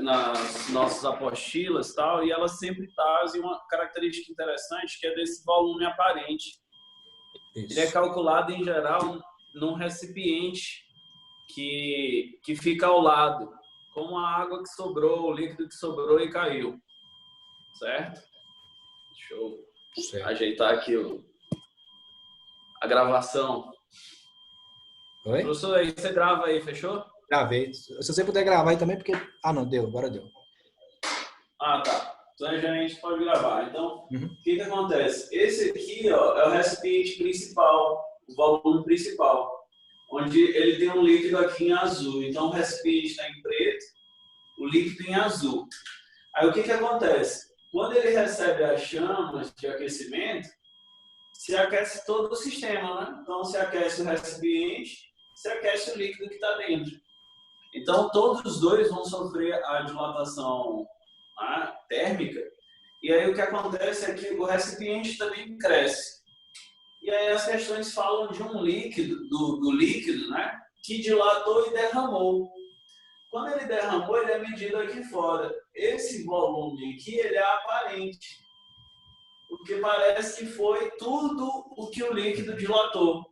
nas nossas apostilas e tal, e elas sempre trazem uma característica interessante, que é desse volume aparente. Isso. Ele é calculado, em geral, num recipiente que fica ao lado, como a água que sobrou, o líquido que sobrou e caiu. Certo? Deixa eu ajeitar aqui a gravação. Oi? Professor, aí você grava aí, fechou? Gravei. Se você puder gravar aí também, porque... Ah, não, deu. Agora deu. Ah, tá. Então a gente pode gravar. Então, o que acontece? Esse aqui, ó, é o recipiente principal, o volume principal, onde ele tem um líquido aqui em azul. Então, o recipiente está em preto, o líquido em azul. Aí, o que acontece? Quando ele recebe as chamas de aquecimento, se aquece todo o sistema, né? Então, se aquece o recipiente, se aquece o líquido que está dentro. Então, todos os dois vão sofrer a dilatação, né, térmica. E aí, o que acontece é que o recipiente também cresce. E aí, as questões falam de um líquido, do líquido, né, que dilatou e derramou. Quando ele derramou, ele é medido aqui fora. Esse volume aqui, ele é aparente, porque parece que foi tudo o que o líquido dilatou.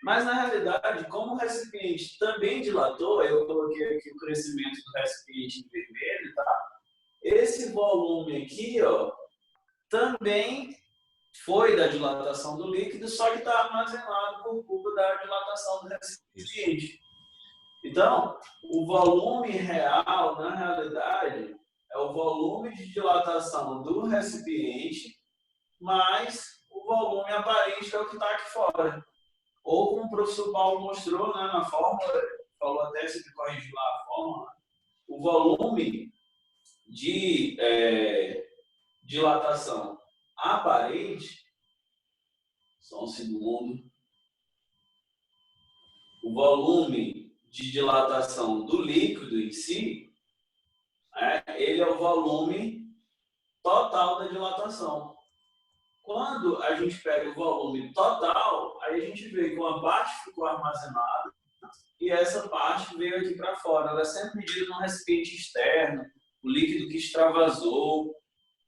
Mas, na realidade, como o recipiente também dilatou, eu coloquei aqui o crescimento do recipiente em vermelho, tá? Esse volume aqui, ó, também foi da dilatação do líquido, só que está armazenado por culpa da dilatação do recipiente. Então, o volume real, na realidade, é o volume de dilatação do recipiente mais o volume aparente, é o que está aqui fora. Ou, como o professor Paulo mostrou, né, na fórmula, falou até se ele corrigir lá a fórmula, o volume de dilatação aparente, só um segundo, o volume de dilatação do líquido em si, ele é o volume total da dilatação. Quando a gente pega o volume total, aí a gente vê que uma parte ficou armazenada e essa parte veio aqui para fora. Ela é sempre medida num recipiente externo, o líquido que extravasou,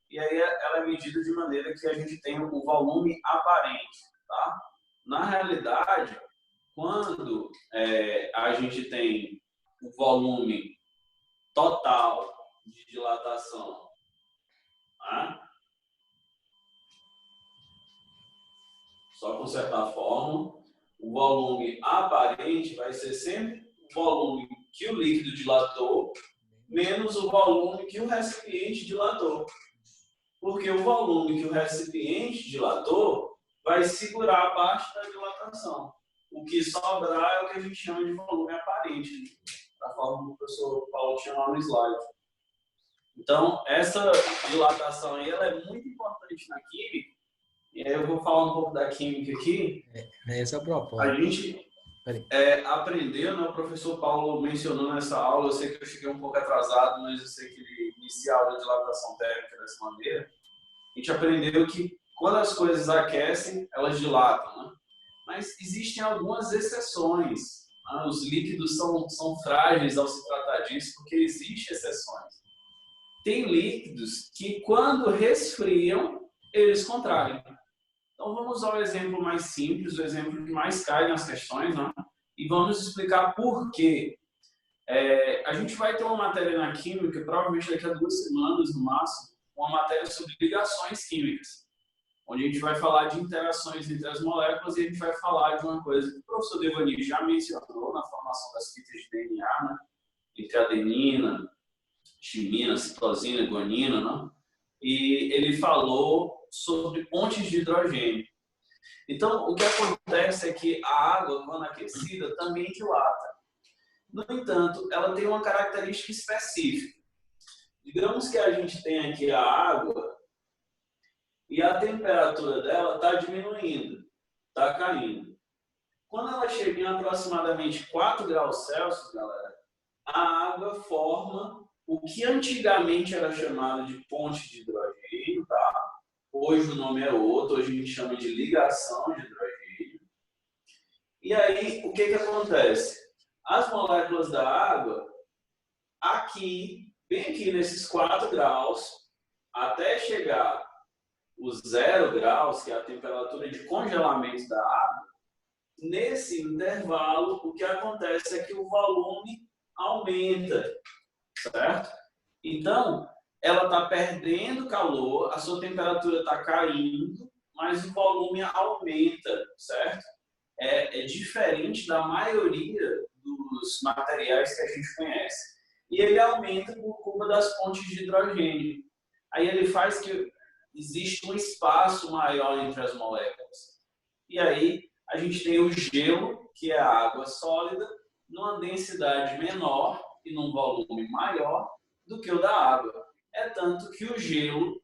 e aí ela é medida de maneira que a gente tem o volume aparente. Tá? Na realidade, quando a gente tem o volume total de dilatação, tá? Só consertar a fórmula, o volume aparente vai ser sempre o volume que o líquido dilatou menos o volume que o recipiente dilatou. Porque o volume que o recipiente dilatou vai segurar a parte da dilatação. O que sobrar é o que a gente chama de volume aparente, da forma que o professor Paulo tinha lá no slide. Então, essa dilatação aí, ela é muito importante na química. E aí eu vou falar um pouco da química aqui. Esse é o propósito. A gente aprendeu, né? O professor Paulo mencionou nessa aula, eu sei que eu cheguei um pouco atrasado, mas eu sei que ele inicia a aula de dilatação térmica dessa maneira. A gente aprendeu que quando as coisas aquecem, elas dilatam, né? Mas existem algumas exceções. Né? Os líquidos são frágeis ao se tratar disso, porque existem exceções. Tem líquidos que, quando resfriam, eles contraem. Então, vamos usar o exemplo mais simples, o exemplo que mais cai nas questões, né? E vamos explicar por quê. A gente vai ter uma matéria na química, provavelmente daqui a 2 semanas, no máximo, uma matéria sobre ligações químicas, onde a gente vai falar de interações entre as moléculas e a gente vai falar de uma coisa que o professor Devani já mencionou na formação das fitas de DNA, né? Entre adenina, timina, citosina, guanina, né? E ele falou sobre pontes de hidrogênio. Então, o que acontece é que a água, quando aquecida, também dilata. No entanto, ela tem uma característica específica. Digamos que a gente tem aqui a água e a temperatura dela está diminuindo, está caindo. Quando ela chega em aproximadamente 4 graus Celsius, galera, a água forma o que antigamente era chamado de ponte de hidrogênio, tá? Hoje o nome é outro, hoje a gente chama de ligação de hidrogênio. E aí, o que acontece? As moléculas da água aqui, bem aqui nesses 4 graus, até chegar os 0 graus, que é a temperatura de congelamento da água, nesse intervalo, o que acontece é que o volume aumenta, certo? Então, ela está perdendo calor, a sua temperatura está caindo, mas o volume aumenta, certo? É diferente da maioria dos materiais que a gente conhece. E ele aumenta por culpa das pontes de hidrogênio. Aí ele faz que existe um espaço maior entre as moléculas. E aí a gente tem o gelo, que é a água sólida, numa densidade menor e num volume maior do que o da água. É tanto que o gelo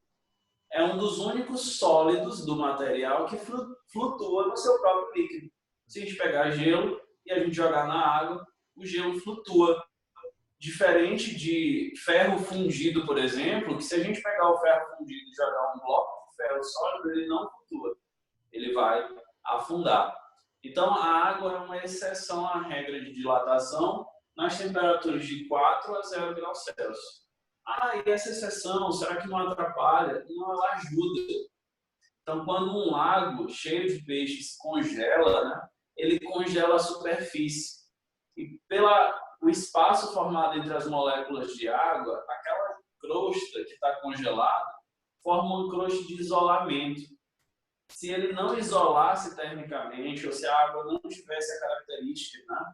é um dos únicos sólidos do material que flutua no seu próprio líquido. Se a gente pegar gelo e a gente jogar na água, o gelo flutua. Diferente de ferro fundido, por exemplo, que se a gente pegar o ferro fundido e jogar um bloco de ferro sólido, ele não flutua. Ele vai afundar. Então, a água é uma exceção à regra de dilatação nas temperaturas de 4 a 0 graus Celsius. E essa exceção, será que não atrapalha? Não, ela ajuda. Então, quando um lago cheio de peixes congela, né, ele congela a superfície. E o espaço formado entre as moléculas de água, aquela crosta que está congelada, forma uma crosta de isolamento. Se ele não isolasse termicamente, ou se a água não tivesse a característica, né,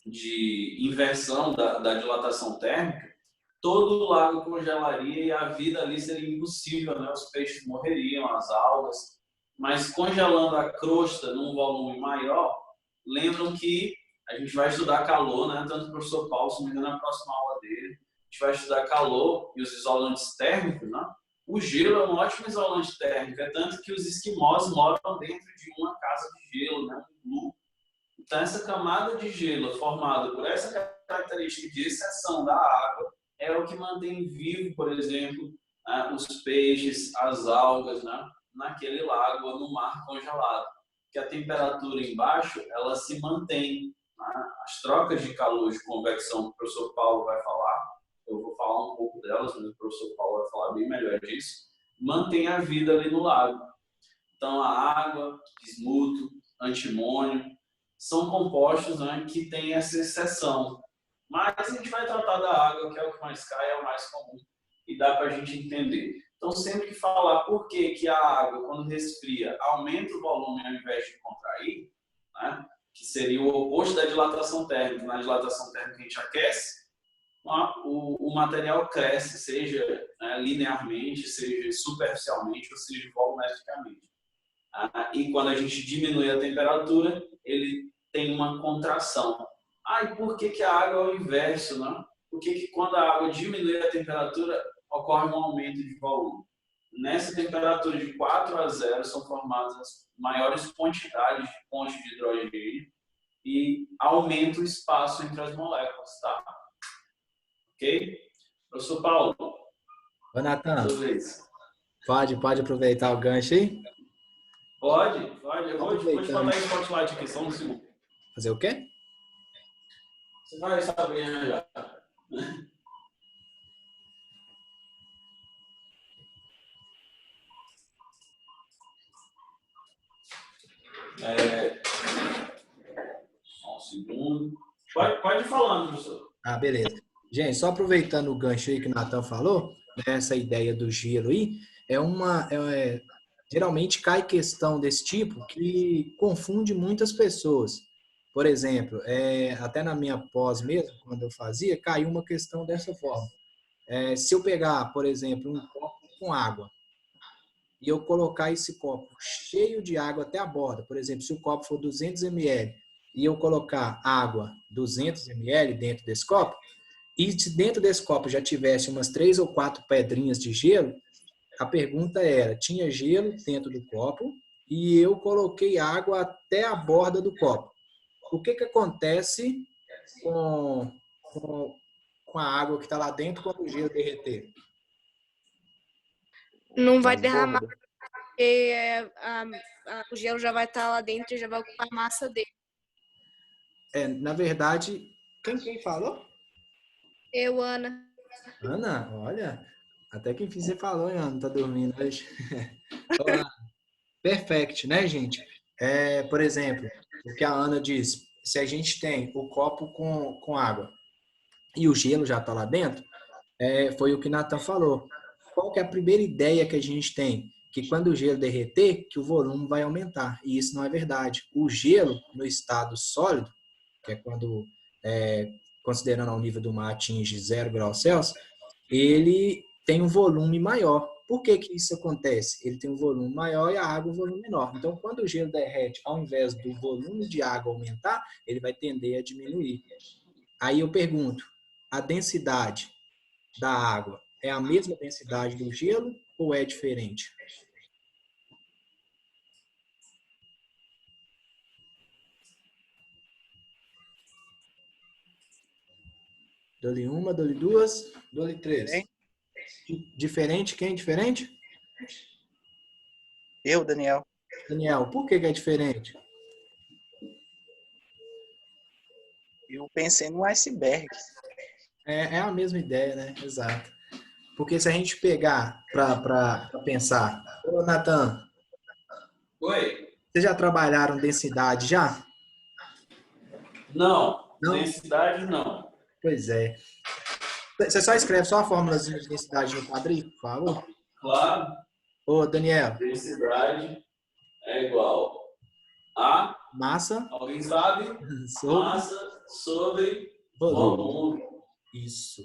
de inversão da dilatação térmica, todo o lago congelaria e a vida ali seria impossível, né? Os peixes morreriam, as algas. Mas congelando a crosta num volume maior, lembram que a gente vai estudar calor, né? Tanto o professor Paulo, se não me engano, na próxima aula dele, a gente vai estudar calor e os isolantes térmicos, né? O gelo é um ótimo isolante térmico, é tanto que os esquimós moram dentro de uma casa de gelo, né? Um iglu. Então, essa camada de gelo formada por essa característica de exceção da água é o que mantém vivo, por exemplo, os peixes, as algas, né? Naquele lago ou no mar congelado. Que a temperatura embaixo, ela se mantém. As trocas de calor de convecção que o professor Paulo vai falar, eu vou falar um pouco delas, mas o professor Paulo vai falar bem melhor disso, mantém a vida ali no lago. Então, a água, bismuto, antimônio, são compostos, né, que têm essa exceção. Mas a gente vai tratar da água, que é o que mais cai, é o mais comum, e dá para a gente entender. Então, sempre que falar por que a água, quando resfria, aumenta o volume ao invés de contrair, né, que seria o oposto da dilatação térmica. Na dilatação térmica a gente aquece, o material cresce, seja, né, linearmente, seja superficialmente, ou seja volumetricamente. E quando a gente diminui a temperatura, ele tem uma contração. E por que a água é o inverso, né? Por que quando a água diminui a temperatura, ocorre um aumento de volume? Nessa temperatura de 4 a 0 são formadas as maiores quantidades de pontes de hidrogênio e aumenta o espaço entre as moléculas, tá? Ok? Professor Paulo. Ô, Natan, pode aproveitar o gancho aí? Pode. Eu vou te botar em spotlight aqui, só um segundo. Fazer o quê? Você vai saber já. Só um segundo. Pode ir falando, professor. Beleza. Gente, só aproveitando o gancho aí que o Natan falou, né, essa ideia do gelo aí, geralmente cai questão desse tipo que confunde muitas pessoas. Por exemplo, até na minha pós mesmo, quando eu fazia, caiu uma questão dessa forma. Se eu pegar, por exemplo, um copo com água e eu colocar esse copo cheio de água até a borda, por exemplo, se o copo for 200 ml e eu colocar água 200 ml dentro desse copo, e se dentro desse copo já tivesse umas 3 ou 4 pedrinhas de gelo, a pergunta era, tinha gelo dentro do copo e eu coloquei água até a borda do copo. O que acontece com a água que está lá dentro quando o gelo derreter? Não vai derramar, porque o gelo já vai estar lá dentro e já vai ocupar a massa dele. Na verdade, quem falou? Eu, Ana. Ana, olha, até que enfim você falou, hein, Ana? Tá dormindo hoje. Olá. Perfect, né, gente? Por exemplo, o que a Ana diz, se a gente tem o copo com água e o gelo já está lá dentro, foi o que Nathan falou. Qual que é a primeira ideia que a gente tem? Que quando o gelo derreter, que o volume vai aumentar. E isso não é verdade. O gelo, no estado sólido, que é quando, considerando ao nível do mar, atinge 0 graus Celsius, ele tem um volume maior. Por que que isso acontece? Ele tem um volume maior e a água um volume menor. Então, quando o gelo derrete, ao invés do volume de água aumentar, ele vai tender a diminuir. Aí eu pergunto, a densidade da água é a mesma densidade do gelo ou é diferente? Dou-lhe uma, dou-lhe duas, dou-lhe três. Diferente? Quem é diferente? Eu, Daniel. Daniel, por que é diferente? Eu pensei no iceberg. É a mesma ideia, né? Exato. Porque se a gente pegar para pensar, ô Natan, Oi? vocês já trabalharam densidade já? Não. Não? Densidade, não. Pois é. Você só escreve só a fórmulazinha de densidade no quadrinho, por favor? Claro, Ô, Daniel, densidade é igual a, massa alguém sabe? sobre Massa sobre volume. volume. Isso.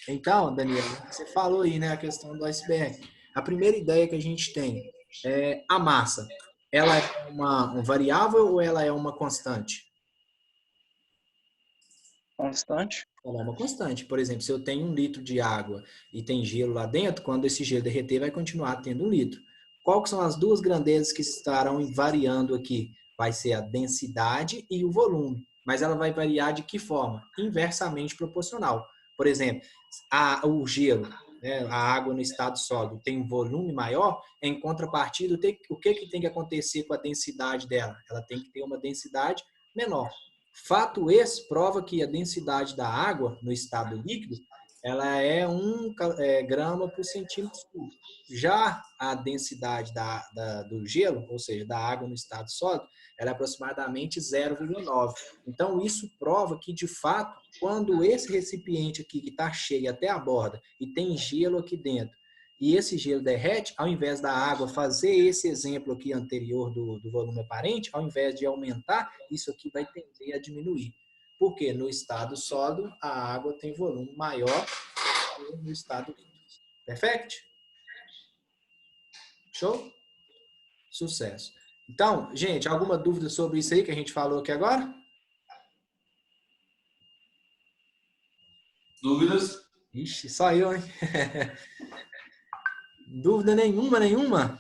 Então, Daniel, você falou aí, né, a questão do iceberg. A primeira ideia que a gente tem é a massa. Ela é um variável ou ela é uma constante? Constante. Ela é uma constante. Por exemplo, se eu tenho 1 litro de água e tem gelo lá dentro, quando esse gelo derreter, vai continuar tendo 1 litro. Qual que são as duas grandezas que estarão variando aqui? Vai ser a densidade e o volume. Mas ela vai variar de que forma? Inversamente proporcional. Por exemplo, o gelo, né, a água no estado sólido tem um volume maior, em contrapartida, o que tem que acontecer com a densidade dela? Ela tem que ter uma densidade menor. Fato esse prova que a densidade da água no estado líquido ela é 1 grama por centímetro cúbico. Já a densidade do gelo, ou seja, da água no estado sólido, ela é aproximadamente 0,9. Então, isso prova que, de fato, quando esse recipiente aqui, que está cheio até a borda, e tem gelo aqui dentro, e esse gelo derrete, ao invés da água fazer esse exemplo aqui anterior do volume aparente, ao invés de aumentar, isso aqui vai tender a diminuir. Porque no estado sólido, a água tem volume maior que no estado líquido. Perfect? Show? Sucesso. Então, gente, alguma dúvida sobre isso aí que a gente falou aqui agora? Dúvidas? Ixi, só eu, hein? Dúvida nenhuma, nenhuma?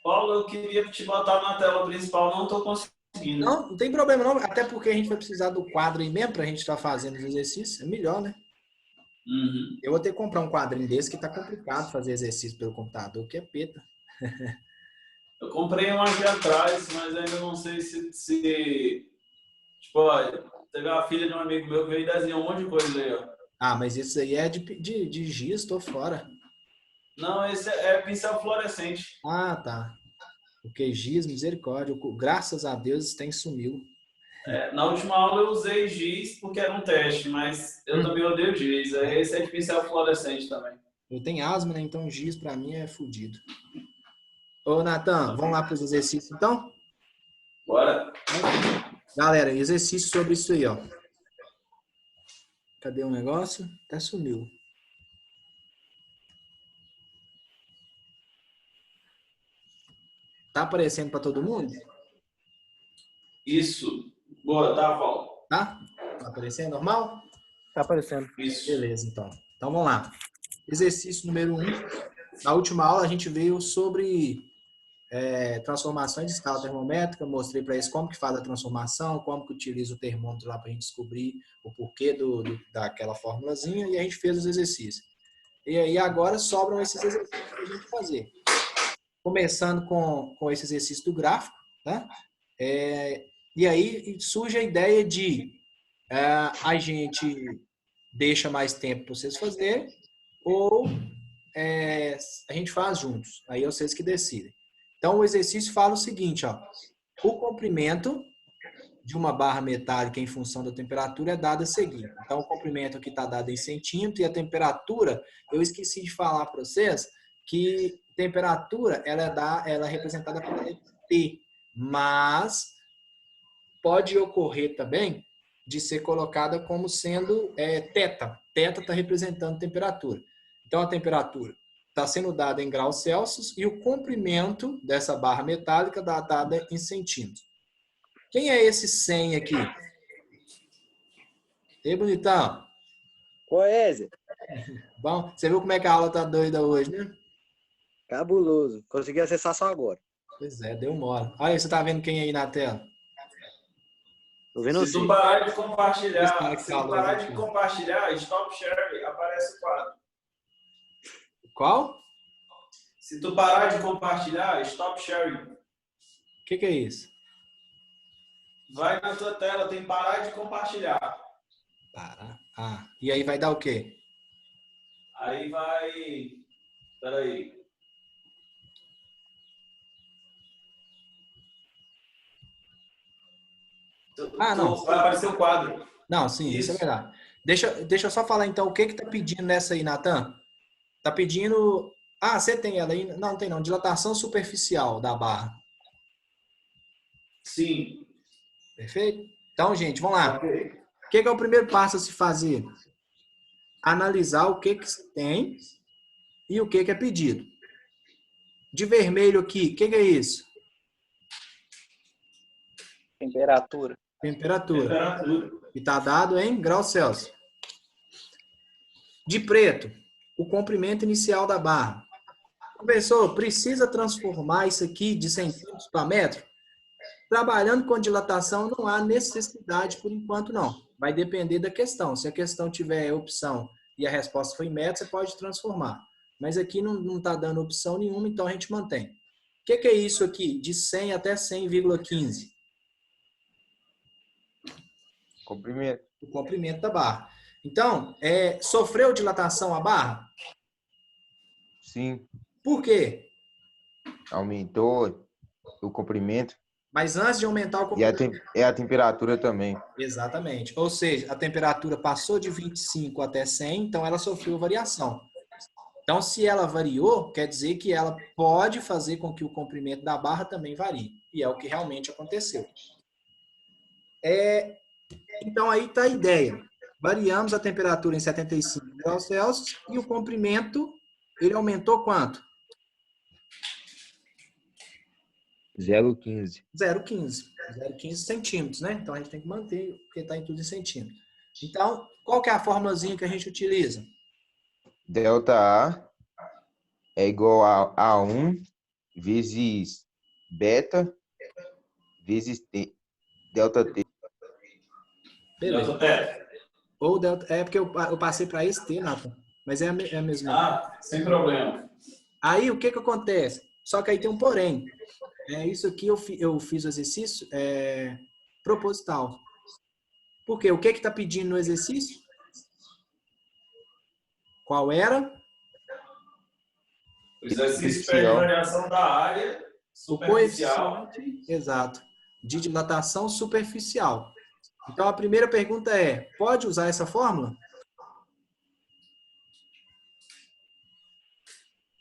Paulo, eu queria te botar na tela principal, não estou conseguindo. Não tem problema não, até porque a gente vai precisar do quadro aí mesmo para a gente estar fazendo os exercícios, é melhor, né? Uhum. Eu vou ter que comprar um quadrinho desse que tá complicado fazer exercício pelo computador, que é peta. Eu comprei um aqui atrás, mas ainda não sei se... Tipo, olha, teve uma filha de um amigo meu que veio e desenhou um monte de coisa aí, ó. Ah, mas isso aí é de giz, tô fora. Não, esse é pincel fluorescente. Ah, tá. Porque giz, misericórdia, graças a Deus esse tem sumiu. Na última aula eu usei giz porque era um teste, mas eu também odeio giz. Esse é de pincel fluorescente também. Eu tenho asma, né? Então giz pra mim é fodido. Ô, Natan, vamos lá para os exercícios então? Bora. Galera, exercício sobre isso aí, ó. Cadê o negócio? Até sumiu. Tá aparecendo para todo mundo? Isso. Boa, tá, Paulo? Tá? Tá aparecendo normal? Tá aparecendo. Isso. Beleza, então. Então vamos lá. Exercício número 1. Na última aula a gente veio sobre transformações de escala termométrica. Mostrei para eles como que faz a transformação, como que utiliza o termômetro lá para a gente descobrir o porquê daquela formulazinha e a gente fez os exercícios. E aí agora sobram esses exercícios para a gente fazer. Começando com esse exercício do gráfico, né? E aí surge a ideia de a gente deixa mais tempo para vocês fazerem ou a gente faz juntos. Aí é vocês que decidem. Então, o exercício fala o seguinte, ó. O comprimento de uma barra metálica em função da temperatura é dado a seguir. Então, o comprimento aqui está dado em centímetro e a temperatura, eu esqueci de falar para vocês que temperatura ela é representada pela letra T, mas pode ocorrer também de ser colocada como sendo θ. Θ está representando temperatura. Então, a temperatura está sendo dada em graus Celsius e o comprimento dessa barra metálica está dada em centímetros. Quem é esse 100 aqui? Ei, bonitão. Coésia, Bom, você viu como é que a aula tá doida hoje, né? cabuloso. Consegui acessar só agora. Pois é, deu mora. Olha aí, você tá vendo quem aí na tela? Tô vendo Se tu assim. parar de compartilhar, Esse cara que se tu falou parar aqui. de compartilhar, stop share, aparece o quadro. Qual? Se tu parar de compartilhar, stop sharing. O que é isso? Vai na tua tela, tem parar de compartilhar. Para. E aí vai dar o quê? Aí vai... Peraí. Não. Vai aparecer o quadro. Não, sim, isso é verdade. Deixa eu só falar então o que tá pedindo nessa aí, Natan? Tá pedindo... você tem ela aí? Não tem não. Dilatação superficial da barra. Sim. Perfeito? Então, gente, vamos lá. Ok. O que é o primeiro passo a se fazer? Analisar o que se tem e o que é pedido. De vermelho aqui, o que é isso? Temperatura. Temperatura. E está dado em graus Celsius. De preto, o comprimento inicial da barra. Professor, precisa transformar isso aqui de centímetros para metro? Trabalhando com dilatação, não há necessidade por enquanto, não. Vai depender da questão. Se a questão tiver opção e a resposta for em metro, você pode transformar. Mas aqui não está dando opção nenhuma, então a gente mantém. O que é isso aqui? De 100 até 100,15. Comprimento. O comprimento da barra. Então, sofreu dilatação a barra? Sim. Por quê? Aumentou o comprimento. Mas antes de aumentar o E comprimento... a temperatura também. Exatamente. Ou seja, a temperatura passou de 25 até 100, então ela sofreu variação. Então, se ela variou, quer dizer que ela pode fazer com que o comprimento da barra também varie. E é o que realmente aconteceu. Então, aí está a ideia. Variamos a temperatura em 75 graus Celsius e o comprimento, ele aumentou quanto? 0,15. 0,15 centímetros, né? Então, a gente tem que manter, porque está em tudo em centímetros. Então, qual que é a formulazinha que a gente utiliza? Delta A é igual a 1 vezes beta vezes T. Delta T. Beleza. Ou delta, porque eu passei para esse T, Nathan. Mas é a mesma. Sem problema. Aí, o que acontece? Só que aí tem um porém. Isso aqui eu fiz o exercício proposital. Por quê? O que está pedindo no exercício? Qual era? O exercício pede variação da área superficial. O coeficiente, exato, de dilatação superficial. Então, a primeira pergunta é, pode usar essa fórmula?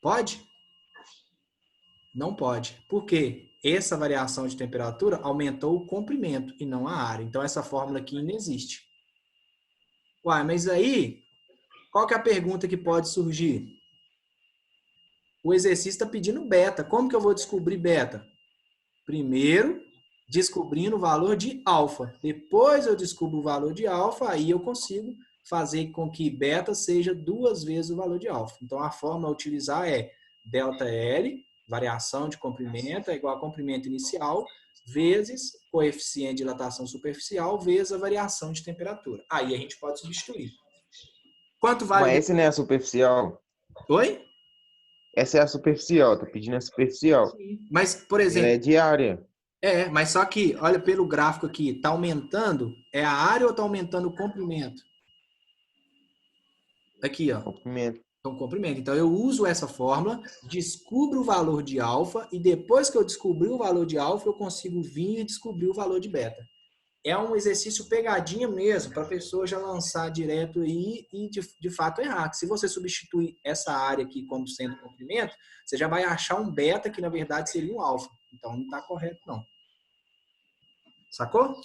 Pode? Não pode. Por quê? Essa variação de temperatura aumentou o comprimento e não a área. Então, essa fórmula aqui não existe. Uai, mas aí, qual que é a pergunta que pode surgir? O exercício está pedindo beta. Como que eu vou descobrir beta? Primeiro, descobrindo o valor de alfa. Depois eu descubro o valor de alfa, aí eu consigo fazer com que beta seja 2 vezes o valor de alfa. Então, a fórmula a utilizar é delta L, variação de comprimento, é igual a comprimento inicial, vezes coeficiente de dilatação superficial, vezes a variação de temperatura. Aí a gente pode substituir. Quanto vale... Mas essa não é a superficial. Oi? Essa é a superficial, tô pedindo a superficial. Mas, por exemplo... Ela é diária. Mas só que, olha pelo gráfico aqui, está aumentando, é a área ou está aumentando o comprimento? Aqui, ó. Comprimento. Então, comprimento. Então, eu uso essa fórmula, descubro o valor de alfa e depois que eu descobrir o valor de alfa, eu consigo vir e descobrir o valor de beta. É um exercício pegadinha mesmo, para a pessoa já lançar direto aí e de fato errar. Se você substituir essa área aqui como sendo comprimento, você já vai achar um beta que na verdade seria um alfa. Então não está correto não. Sacou?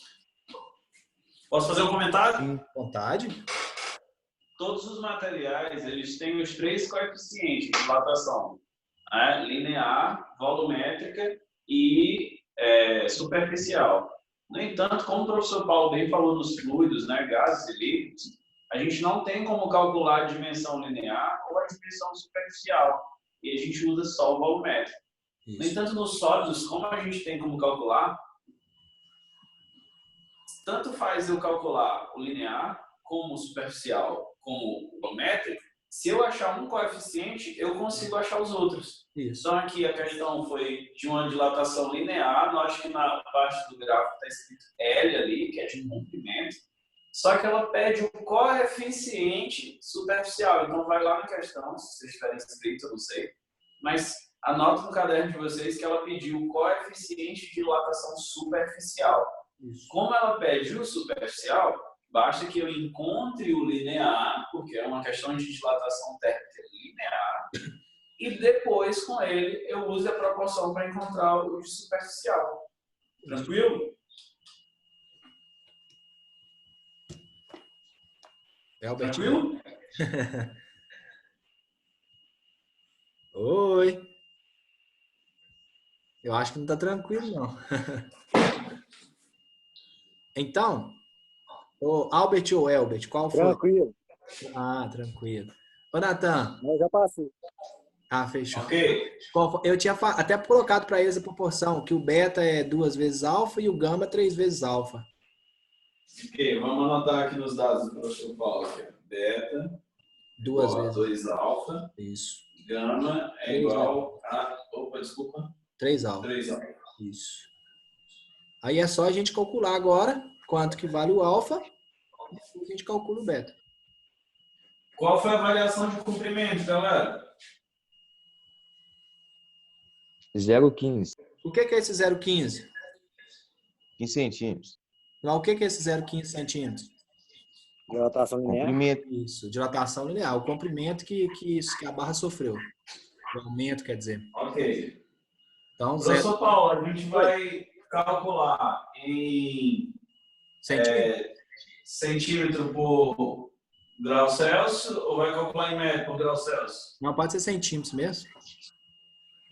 Posso fazer um comentário? Vontade. Todos os materiais, eles têm os 3 coeficientes de dilatação. Né? Linear, volumétrica e superficial. No entanto, como o professor Paulo bem falou dos fluidos, né, gases e líquidos, a gente não tem como calcular a dimensão linear ou a dimensão superficial. E a gente usa só o volumétrico. Isso. No entanto, nos sólidos, como a gente tem como calcular, tanto faz eu calcular o linear, como o superficial, como o volumétrico, se eu achar um coeficiente, eu consigo achar os outros. Isso. Então, aqui a questão foi de uma dilatação linear. Note que na parte do gráfico está escrito L ali, que é de comprimento. Só que ela pede o coeficiente superficial. Então, vai lá na questão, se vocês tiverem escrito, eu não sei. Mas anota no caderno de vocês que ela pediu o coeficiente de dilatação superficial. Isso. Como ela pede o superficial, basta que eu encontre o linear, porque é uma questão de dilatação térmica linear, e depois, com ele, eu use a proporção para encontrar o de superficial. Tranquilo? Albertinho. Oi. Eu acho que não está tranquilo, não. Então, o Albert ou Elbert, qual foi? Tranquilo. Ah, tranquilo. Ô, Natan. Eu já passei. Ah, fechou. Ok. Eu tinha até colocado para eles a proporção, que o beta é 2 vezes alfa e o gama 3 vezes alfa. Ok, vamos anotar aqui nos dados do professor Paulo. Aqui. Beta 2 igual a vezes. 2 alfa. Isso. Gama é 3 igual a... Opa, desculpa. 3 alfa. 3 alfa. Isso. Aí é só a gente calcular agora quanto que vale o alfa e depois a gente calcula o beta. Qual foi a variação de comprimento, galera? 0,15. O que é esse 0,15? 15 centímetros. Lá, o que é esse 0,15 centímetros? Dilatação linear. Comprimento. Isso, dilatação linear. O comprimento que a barra sofreu. O aumento, quer dizer. Ok. Então, Professor Paulo, a gente vai calcular em centímetro por grau Celsius ou vai calcular em metro por grau Celsius? Não, pode ser centímetros mesmo.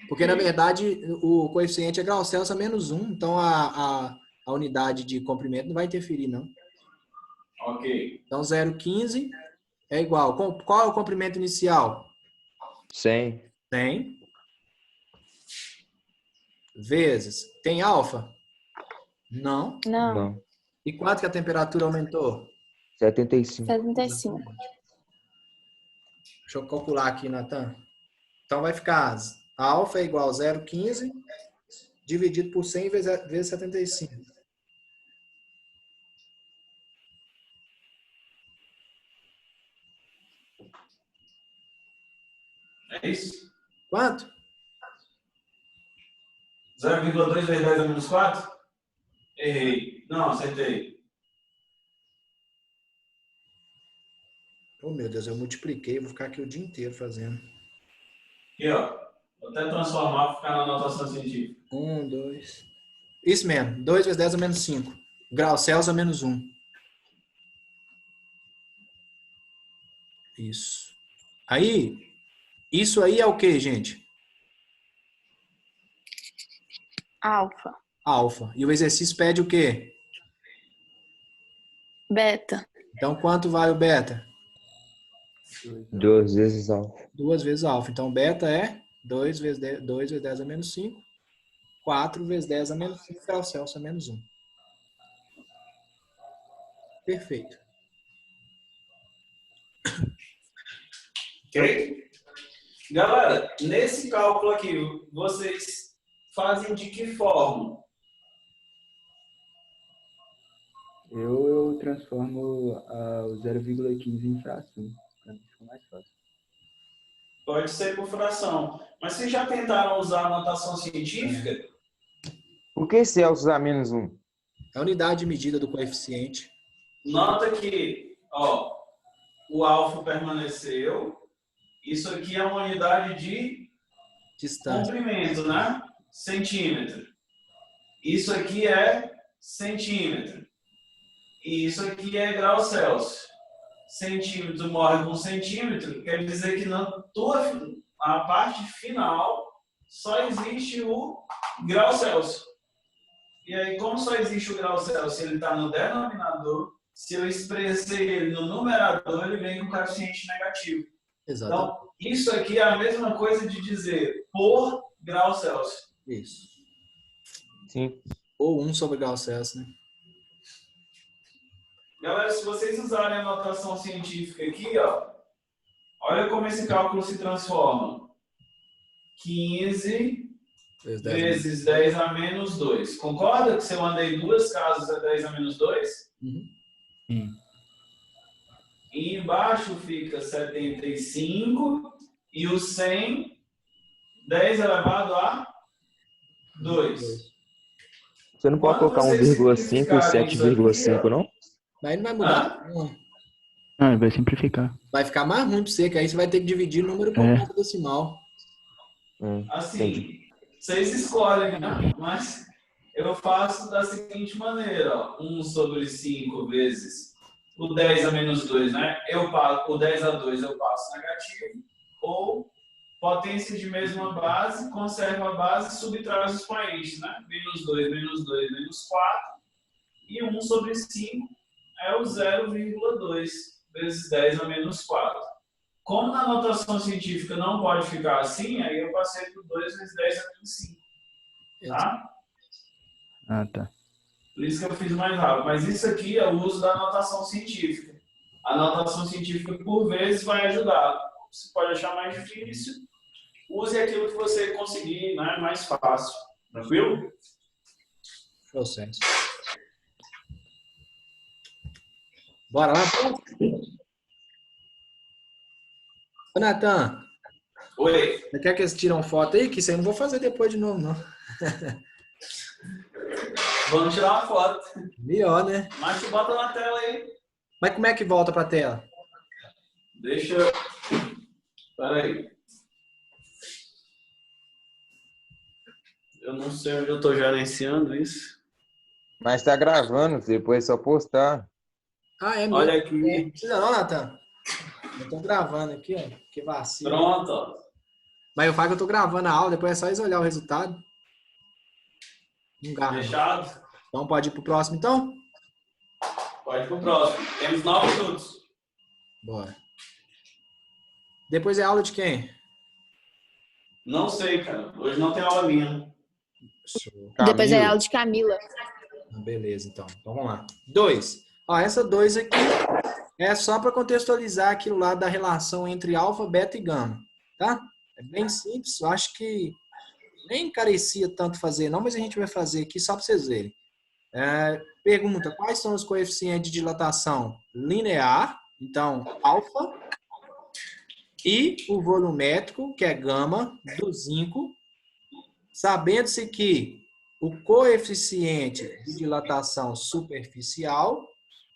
Porque, na verdade, o coeficiente é grau Celsius a menos 1, então a unidade de comprimento não vai interferir, não. Ok. Então, 0,15 é igual. Qual é o comprimento inicial? 100. 100 vezes. Tem alfa? Não. Não, Não. E quanto que a temperatura aumentou? 75. 75. Deixa eu calcular aqui, Natan. Então, vai ficar alfa é igual a 0,15 dividido por 100 vezes 75. É isso? Quanto? 0,2 vezes 10 a menos 4? Errei. Não, acertei. Oh, meu Deus, eu multipliquei. Vou ficar aqui o dia inteiro fazendo. Aqui, ó. Vou até transformar para ficar na notação científica. 1, 2. Isso mesmo. 2 vezes 10 a menos 5. Grau Celsius a menos 1. Isso. Aí, isso aí é o que, gente? Alfa. Alfa. E o exercício pede o quê? Beta. Então, quanto vai o beta? 2 vezes alfa. 2 vezes alfa. Então, beta é 2 vezes 10 a menos 5. 4 vezes 10 a menos 5. Grau Celsius a menos 1. Perfeito. Ok? Galera, nesse cálculo aqui, vocês fazem de que forma? Eu transformo o 0,15 em fração. Pra mim fica mais fácil. Pode ser por fração. Mas vocês já tentaram usar a notação científica? Por que Celsius a -1? É a unidade de medida do coeficiente. Nota que, ó, o alfa permaneceu. Isso aqui é uma unidade de Distância. comprimento, né? Centímetro. Isso aqui é centímetro. E isso aqui é grau Celsius. Centímetro morre com centímetro, quer dizer que a parte final só existe o grau Celsius. E aí, como só existe o grau Celsius, ele está no denominador, se eu expressei ele no numerador, ele vem com coeficiente negativo. Exato. Então, isso aqui é a mesma coisa de dizer por grau Celsius. Isso. Sim. Ou 1 sobre grau Celsius, né? Galera, se vocês usarem a notação científica aqui, ó, olha como esse cálculo se transforma. 15 vezes 10 a menos 2. Concorda que se eu andei 2 casas é 10 a menos 2? Uhum. Sim. E embaixo fica 75 e o 100, 10 elevado a 2. Você não pode Quando colocar vocês 1,5 e simplificarem isso aqui, 7,5, não? Mas não vai mudar. Não. Ah, vai simplificar. Vai ficar mais ruim para você, que aí você vai ter que dividir o número por ponto decimal. Assim, Entendi. vocês escolhem, né? Mas eu faço da seguinte maneira, ó, 1 sobre 5 vezes o 10 a menos 2, né? O 10 a 2 eu passo negativo, ou potência de mesma base, conserva a base e subtrai os expoentes, né? Menos 2, menos 2, menos 4, e 1 sobre 5 é o 0,2 vezes 10 a menos 4. Como na notação científica não pode ficar assim, aí eu passei por 2 vezes 10 a menos 5. Tá? Ah, tá. Por isso que eu fiz mais rápido. Mas isso aqui é o uso da notação científica. A notação científica, por vezes, vai ajudar. Você pode achar mais difícil. Use aquilo que você conseguir, né? Mais fácil. Tranquilo? Processo. Bora lá? Ô, Natan, Oi. você quer que eles tiram foto aí? Que isso aí eu não vou fazer depois de novo, não. Vamos tirar uma foto. Melhor, né? Mas tu bota na tela aí. Mas como é que volta pra tela? Deixa eu... Espera aí. Eu não sei onde eu estou gerenciando isso. Mas tá gravando, depois é só postar. Ah, é mesmo? Olha aqui. Não precisa não, Natan. Eu tô gravando aqui, ó. Que vacilo. Pronto, ó. Mas eu falo que eu tô gravando a aula, depois é só eles olhar o resultado. Não garra. Fechado? Então pode ir pro próximo, então? Pode ir pro próximo. Temos 9 minutos. Bora. Depois é aula de quem? Não sei, cara. Hoje não tem aula minha. Depois é Camila. aula de Camila. Beleza, então. Então vamos lá. 2. Ó, essa 2 aqui é só para contextualizar aquilo lá da relação entre alfa, beta e gama, tá? É bem simples. Eu acho que nem carecia tanto fazer, não, mas a gente vai fazer aqui só para vocês verem. Pergunta, quais são os coeficientes de dilatação linear? Então, alfa. E o volumétrico, que é gama, do zinco. Sabendo-se que o coeficiente de dilatação superficial,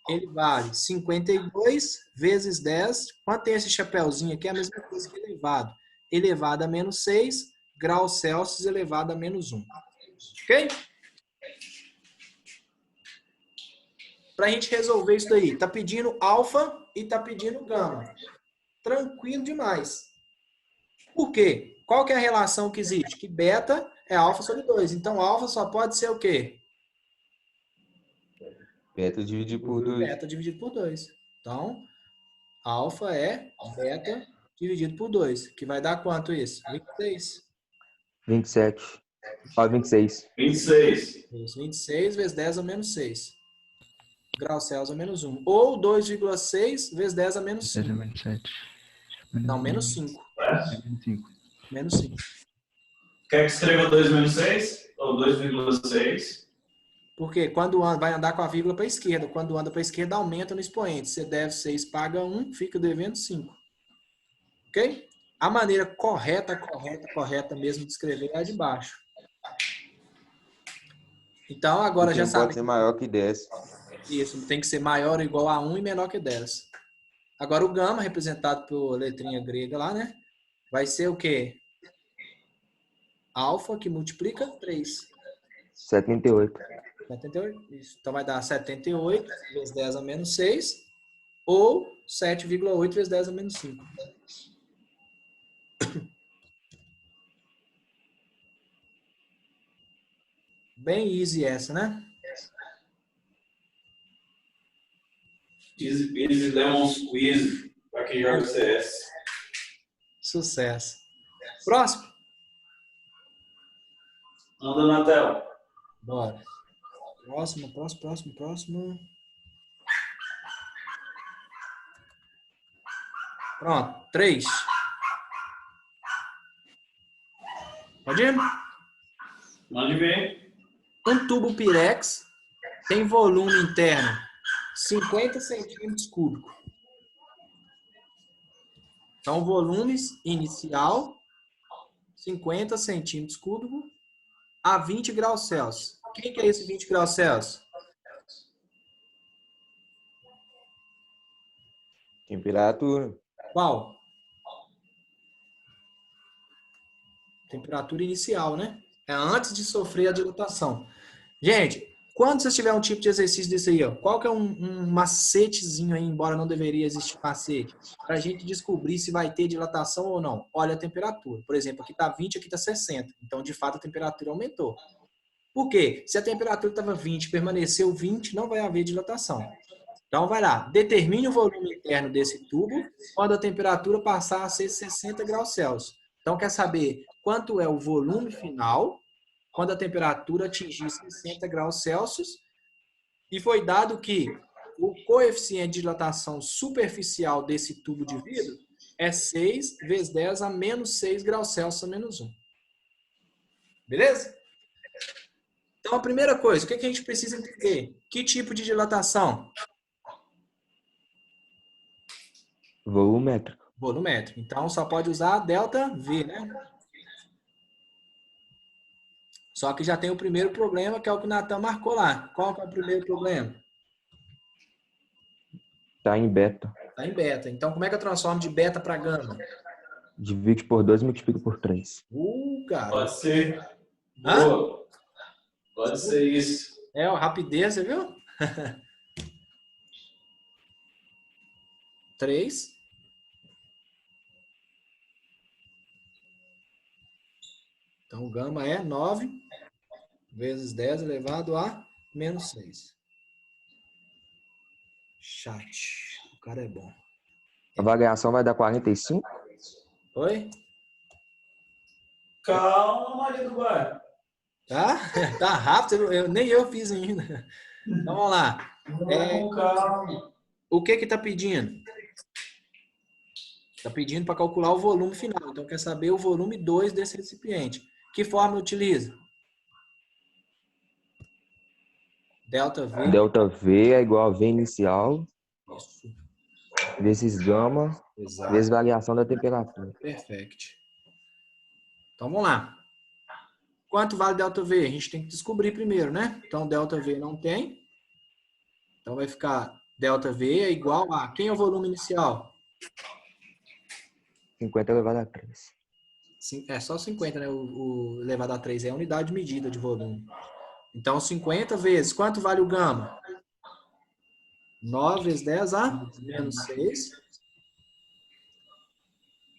ele vale 52 vezes 10. Quanto tem esse chapéuzinho aqui? É a mesma coisa que elevado. Elevado a menos 6, graus Celsius elevado a menos 1. Ok? Para a gente resolver isso daí, tá pedindo alfa e tá pedindo gama. Tranquilo demais. Por quê? Qual que é a relação que existe? Que beta é alfa sobre 2. Então, alfa só pode ser o quê? Beta dividido por 2. Beta dividido por 2. Então, alfa é beta dividido por 2. Que vai dar quanto isso? 26. 27. Fala 26. 26. Isso, 26 vezes 10 a menos 6. Graus Celsius a menos 1. Ou 2,6 vezes 10 a menos 5. Menos 7. Não, menos 5. Menos 5. Menos 5. Quer que escreva 2 menos 6? Ou 2,6? Porque quando vai andar com a vírgula para a esquerda, quando anda para a esquerda, aumenta no expoente. Você deve 6, paga 1, fica devendo 5. Ok? A maneira correta mesmo de escrever é a de baixo. Então, agora Porque já não pode sabe ser maior que 10. isso, tem que ser maior ou igual a 1 e menor que 10. Agora, o gama, representado por letrinha grega lá, né? Vai ser o quê? Alfa, que multiplica 3. 78. 78? Isso. Então, vai dar 78 vezes 10 a menos 6, ou 7,8 vezes 10 a menos 5. Bem easy essa, né? Easy peasy lemon squeeze, para quem joga CS. Sucesso. Próximo. Anda na tela. Bora. Próximo. Pronto. 3. Pode ir? Mande ver. Um tubo Pirex tem volume interno 50 centímetros cúbicos. Então, volume inicial 50 centímetros cúbicos a 20 graus Celsius. Quem que é esse 20 graus Celsius? Temperatura. Qual? Temperatura inicial, né? É antes de sofrer a dilatação. Gente, quando você tiver um tipo de exercício desse aí, ó, qual que é um macetezinho aí, embora não deveria existir macete, para a gente descobrir se vai ter dilatação ou não? Olha a temperatura. Por exemplo, aqui está 20, aqui está 60. Então, de fato, a temperatura aumentou. Por quê? Se a temperatura estava 20 permaneceu 20, não vai haver dilatação. Então, vai lá. Determine o volume interno desse tubo quando a temperatura passar a ser 60 graus Celsius. Então, quer saber quanto é o volume final quando a temperatura atingir 60 graus Celsius, e foi dado que o coeficiente de dilatação superficial desse tubo de vidro é 6 vezes 10 a menos 6 graus Celsius a menos 1. Beleza? Então, a primeira coisa, o que a gente precisa entender? Que tipo de dilatação? Volumétrico. Volumétrico. Então, só pode usar ΔV, né? Só que já tem o primeiro problema, que é o que o Natan marcou lá. Qual que é o primeiro problema? Tá em beta. Está em beta. Então, como é que eu transformo de beta para gama? Divide por 2 e multiplica por 3. Cara. Pode ser. Hã? Boa. Pode ser isso. É, ó, rapidez, você viu? 3. Então, o gama é 9 vezes 10 elevado a menos 6. Chat. O cara é bom. A variação vai dar 45? Oi? Calma, Maria do Bairro. Tá? Tá rápido, nem eu fiz ainda. Então, vamos lá. Com calma. O que que tá pedindo? Está pedindo para calcular o volume final. Então, quer saber o volume 2 desse recipiente. Que fórmula utiliza? ΔV. ΔV é igual a V inicial Isso. vezes gama Exato. vezes variação da temperatura. Perfeito. Então, vamos lá. Quanto vale ΔV? A gente tem que descobrir primeiro, né? Então, ΔV não tem. Então, vai ficar ΔV é igual a... Quem é o volume inicial? 50 elevado a 3. É só 50, né? O elevado a 3 é a unidade de medida de volume. Então, 50 vezes... Quanto vale o gama? 9 vezes 10 a menos 6.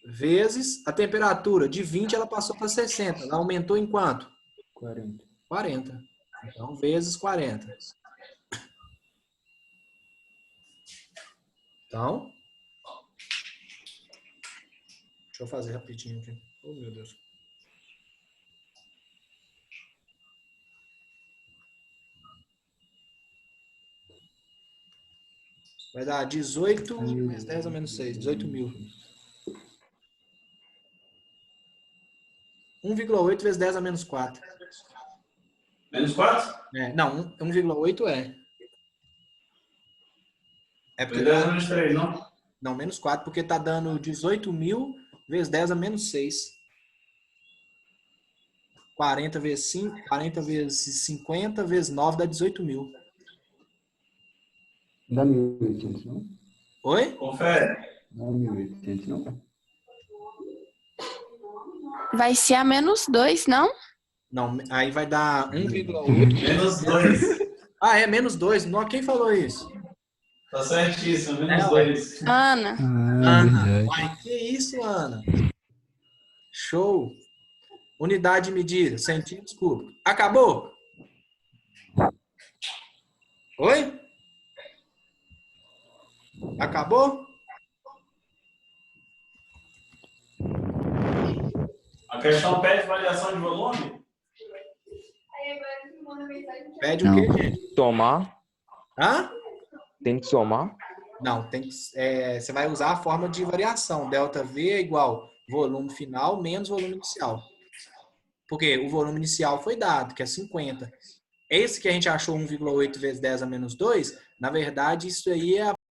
Vezes a temperatura. De 20 ela passou para 60. Ela aumentou em quanto? 40. 40. Então, vezes 40. Então, deixa eu fazer rapidinho aqui. Oh, meu Deus. Vai dar 18 vezes 10 a menos 6. 18 mil. 1,8 vezes 10 a menos 4. Menos 4? Não, 1,8 é. É porque Menos 10 a menos 3, não? não, menos 4, porque tá dando 18.000 vezes 10 a menos 6. 40 vezes 5, 40 vezes 50 vezes 9 dá 18.000. Não dá 1.800, não? Oi? Confere. Não dá 1.800, não? Vai ser a menos 2, não? Não, aí vai dar 1,8. Menos 2. Ah, é menos 2. Não, quem falou isso? Tá certíssimo, menos É, ué. 2. Ana. Ah, Ana. verdade. Uai, que isso, Ana? Show. Unidade de medida, centímetros cúbicos. Acabou? Oi? Acabou? A questão pede variação de volume? Pede Não. o quê, gente? Somar? Hã? Tem que somar? Não, você vai usar a forma de variação. Delta V é igual volume final menos volume inicial. Porque o volume inicial foi dado, que é 50. Esse que a gente achou 1,8 vezes 10 a menos 2, na verdade, isso aí é